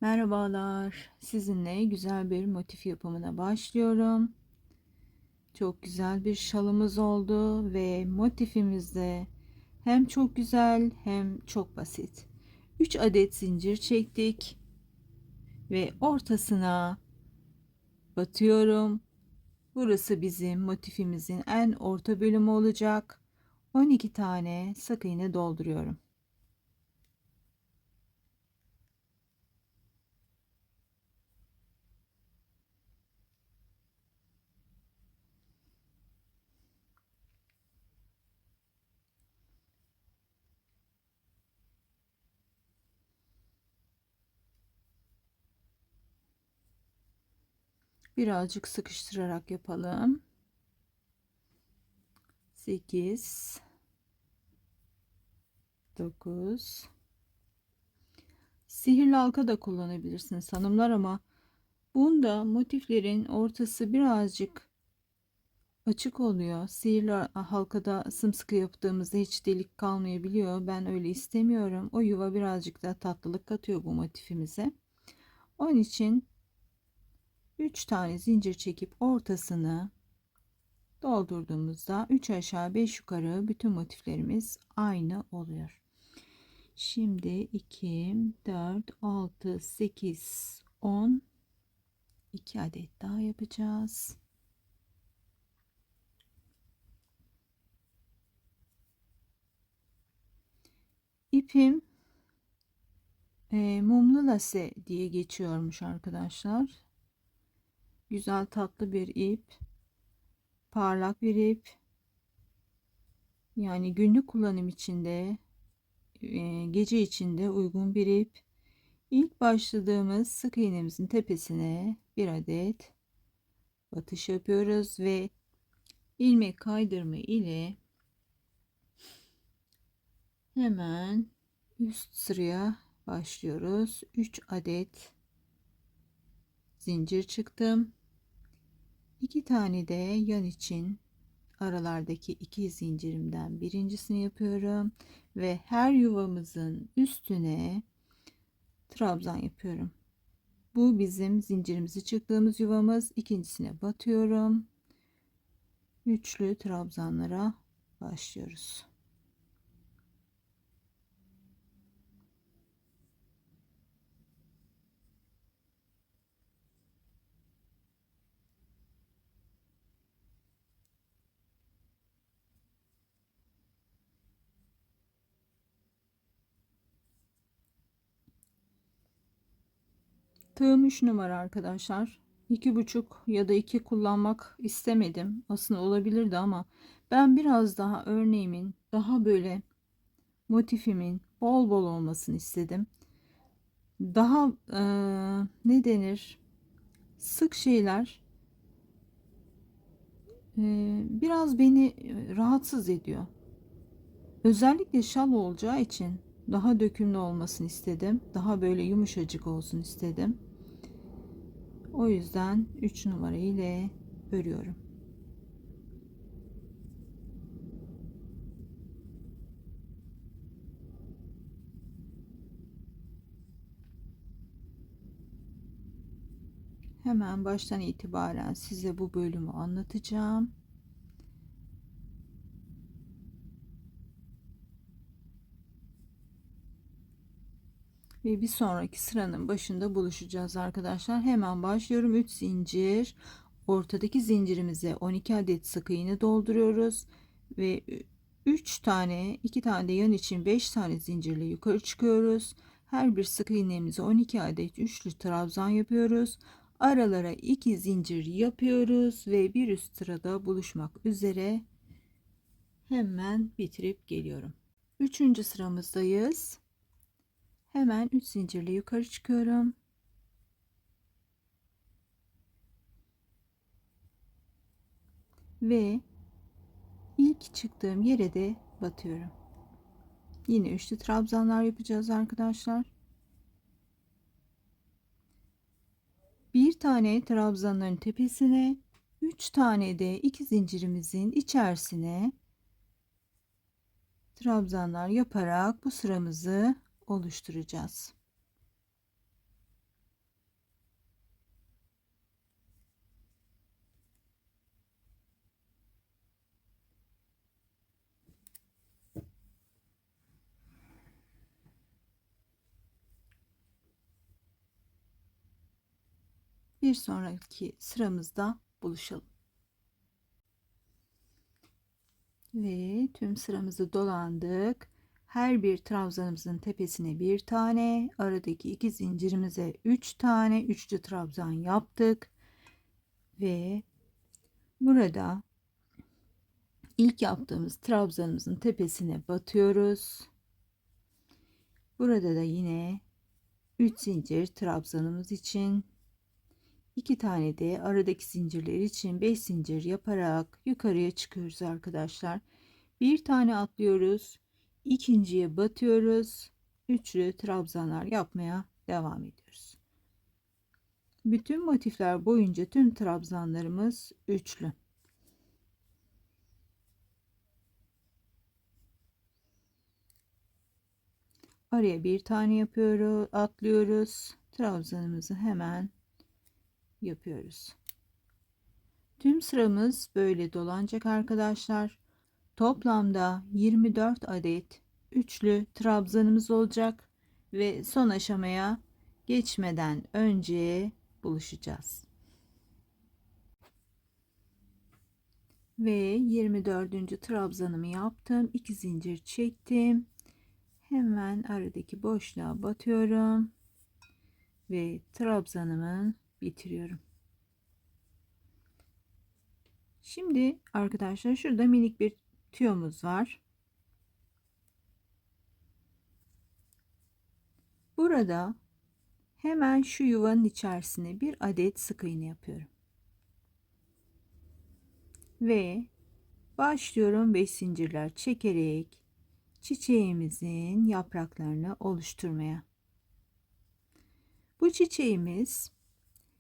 Merhabalar. Sizinle güzel bir motif yapımına başlıyorum. Çok güzel bir şalımız oldu ve motifimiz de hem çok güzel hem çok basit. 3 adet zincir çektik ve ortasına batıyorum. Burası bizim motifimizin en orta bölümü olacak. 12 tane sık iğne dolduruyorum. Birazcık sıkıştırarak yapalım. 8 9 Sihirli halka da kullanabilirsiniz hanımlar ama bunda motiflerin ortası birazcık açık oluyor. Sihirli halkada sımsıkı yaptığımızda hiç delik kalmayabiliyor. Ben öyle istemiyorum. O yuva birazcık da tatlılık katıyor bu motifimize. Onun için 3 tane zincir çekip ortasını doldurduğumuzda 3 aşağı 5 yukarı bütün motiflerimiz aynı oluyor. Şimdi 2, 4, 6, 8, 10, 2 adet daha yapacağız. İpim mumlu lase diye geçiyormuş arkadaşlar. Güzel tatlı bir ip, parlak bir ip. Yani günlük kullanım içinde, gece içinde uygun bir ip. İlk başladığımız sık iğnemizin tepesine bir adet batış yapıyoruz ve ilmek kaydırma ile hemen üst sıraya başlıyoruz. 3 adet zincir çıktım. 2 tane de yan için aralardaki 2 zincirimden birincisini yapıyorum ve her yuvamızın üstüne trabzan yapıyorum. Bu bizim zincirimizi çıktığımız yuvamız. İkincisine batıyorum. Üçlü trabzanlara başlıyoruz. Tığım 3 numara arkadaşlar. 2,5 ya da 2 kullanmak istemedim. Aslında olabilirdi ama ben biraz daha örneğimin daha böyle motifimin bol bol olmasını istedim. Daha ne denir? Sık şeyler biraz beni rahatsız ediyor. Özellikle şal olacağı için daha dökümlü olmasını istedim. Daha böyle yumuşacık olsun istedim. O yüzden 3 numara ile örüyorum. Hemen baştan itibaren size bu bölümü anlatacağım. Ve bir sonraki sıranın başında buluşacağız arkadaşlar. Hemen başlıyorum. 3 zincir. Ortadaki zincirimize 12 adet sık iğne dolduruyoruz. Ve 3 tane, 2 tane de yan için 5 tane zincirle yukarı çıkıyoruz. Her bir sık iğnemize 12 adet üçlü trabzan yapıyoruz. Aralara 2 zincir yapıyoruz ve bir üst sırada buluşmak üzere hemen bitirip geliyorum. Üçüncü sıramızdayız. Hemen 3 zincirle yukarı çıkıyorum. Ve ilk çıktığım yere de batıyorum. Yine üçlü trabzanlar yapacağız arkadaşlar. Bir tane trabzanların tepesine 3 tane de 2 zincirimizin içerisine trabzanlar yaparak bu sıramızı oluşturacağız. Bir sonraki sıramızda buluşalım. Ve tüm sıramızı dolandık. Her bir trabzanımızın tepesine bir tane, aradaki iki zincirimize 3 tane üçlü trabzan yaptık. Ve burada ilk yaptığımız trabzanımızın tepesine batıyoruz. Burada da yine 3 zincir trabzanımız için 2 tane de aradaki zincirler için 5 zincir yaparak yukarıya çıkıyoruz arkadaşlar. Bir tane atlıyoruz. İkinciye batıyoruz. Üçlü trabzanlar yapmaya devam ediyoruz. Bütün motifler boyunca tüm trabzanlarımız üçlü. Araya bir tane yapıyoruz, atlıyoruz. Trabzanımızı hemen yapıyoruz. Tüm sıramız böyle dolanacak arkadaşlar. Toplamda 24 adet üçlü trabzanımız olacak ve son aşamaya geçmeden önce buluşacağız. Ve 24. trabzanımı yaptım. 2 zincir çektim. Hemen aradaki boşluğa batıyorum ve trabzanımı bitiriyorum. Şimdi arkadaşlar şurada minik bir tüyomuz var. Burada hemen şu yuvanın içerisine bir adet sık iğne yapıyorum. Ve başlıyorum 5 zincirler çekerek çiçeğimizin yapraklarını oluşturmaya. Bu çiçeğimiz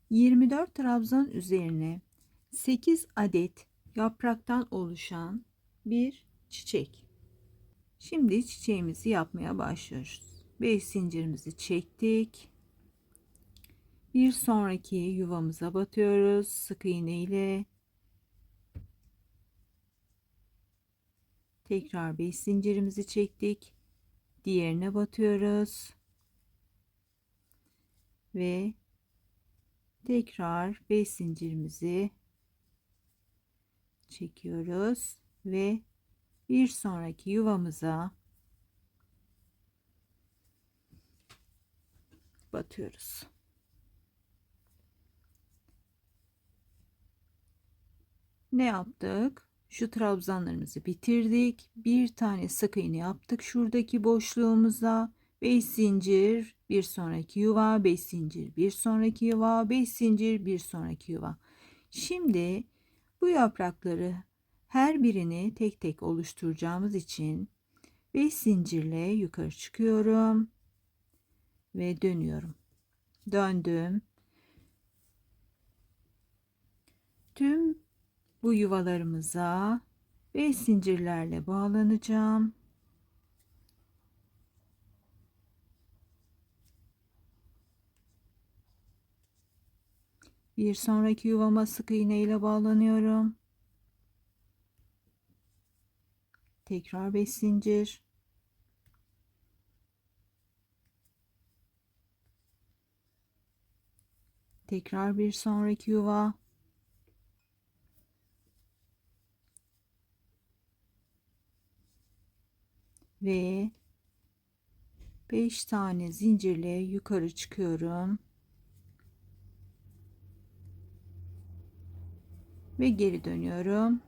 24 trabzan üzerine 8 adet yapraktan oluşan bir çiçek. Şimdi çiçeğimizi yapmaya başlıyoruz. 5 zincirimizi çektik. Bir sonraki yuvamıza batıyoruz sık iğne ile. Tekrar 5 zincirimizi çektik. Diğerine batıyoruz. Ve tekrar 5 zincirimizi çekiyoruz ve bir sonraki yuvamıza batıyoruz. Ne yaptık? Şu trabzanlarımızı bitirdik. Bir tane sık iğne yaptık şuradaki boşluğumuza. 5 zincir, bir sonraki yuva, 5 zincir, bir sonraki yuva, 5 zincir, bir sonraki yuva. Şimdi bu yaprakları her birini tek tek oluşturacağımız için 5 zincirle yukarı çıkıyorum ve dönüyorum. Döndüm. Tüm bu yuvalarımıza 5 zincirlerle bağlanacağım. Bir sonraki yuvama sık iğne ile bağlanıyorum. Tekrar 5 zincir. Tekrar bir sonraki yuva. Ve 5 tane zincirle yukarı çıkıyorum. Ve geri dönüyorum.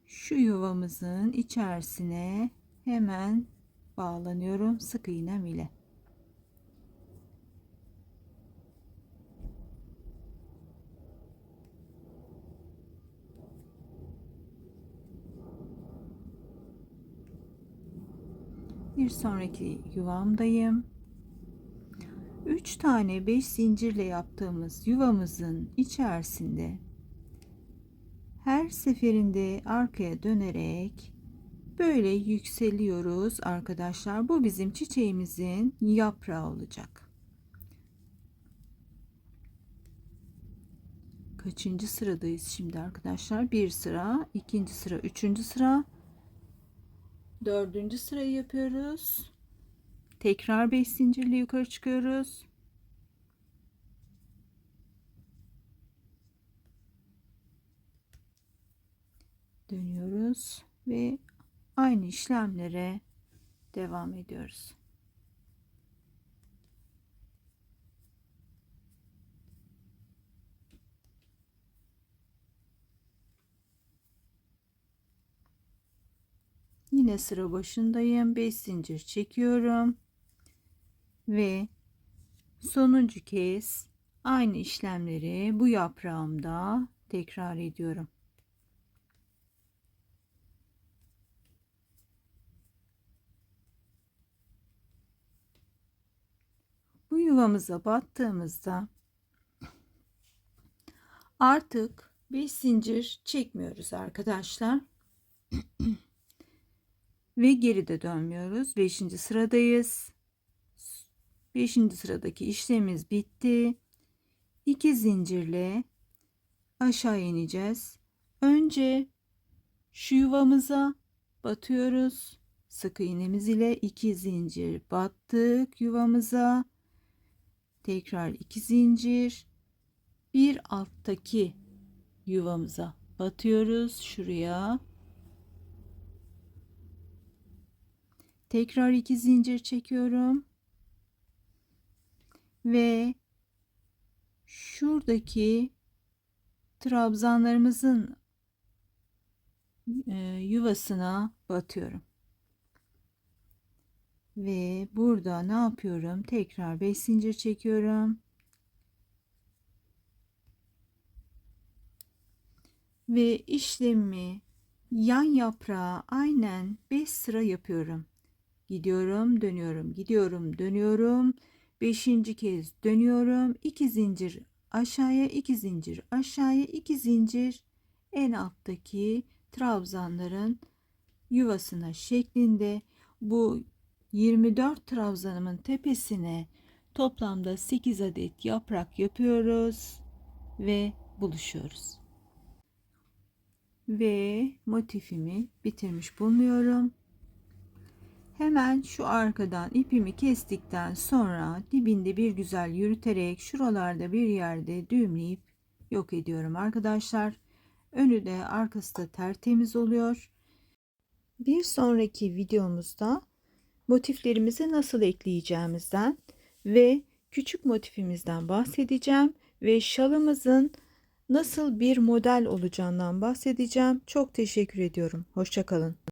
Şu yuvamızın içerisine hemen bağlanıyorum sık iğnem ile. Bir sonraki yuvamdayım. 3 tane 5 zincirle yaptığımız yuvamızın içerisinde her seferinde arkaya dönerek böyle yükseliyoruz arkadaşlar. Bu bizim çiçeğimizin yaprağı olacak. Kaçıncı sıradayız şimdi arkadaşlar? Bir sıra, ikinci sıra, üçüncü sıra, dördüncü sırayı yapıyoruz. Tekrar 5 zincirle yukarı çıkıyoruz. Dönüyoruz ve aynı işlemlere devam ediyoruz. Yine sıra başındayım. 5 zincir çekiyorum ve sonuncu kez aynı işlemleri bu yaprağımda tekrar ediyorum. Bu yuvamıza battığımızda artık 5 zincir çekmiyoruz arkadaşlar. Ve geri de dönmüyoruz. 5. sıradayız. 5. sıradaki işlemimiz bitti. 2 zincirle aşağı ineceğiz. Önce şu yuvamıza batıyoruz. Sık iğnemiz ile 2 zincir battık yuvamıza. Tekrar 2 zincir. Bir alttaki yuvamıza batıyoruz şuraya. Tekrar 2 zincir çekiyorum. Ve şuradaki trabzanlarımızın yuvasına batıyorum. Ve burada ne yapıyorum? Tekrar 5 zincir çekiyorum. Ve işlemi yan yaprağa aynen 5 sıra yapıyorum. Gidiyorum, dönüyorum, gidiyorum, dönüyorum. 5. kez dönüyorum. 2 zincir aşağıya, 2 zincir aşağıya, 2 zincir en alttaki trabzanların yuvasına şeklinde bu 24 trabzanımın tepesine toplamda 8 adet yaprak yapıyoruz ve buluşuyoruz. Ve motifimi bitirmiş bulunuyorum. Hemen şu arkadan ipimi kestikten sonra dibinde bir güzel yürüterek şuralarda bir yerde düğümleyip yok ediyorum arkadaşlar. Önü de arkası da tertemiz oluyor. Bir sonraki videomuzda motiflerimizi nasıl ekleyeceğimizden ve küçük motifimizden bahsedeceğim ve şalımızın nasıl bir model olacağından bahsedeceğim. Çok teşekkür ediyorum. Hoşça kalın.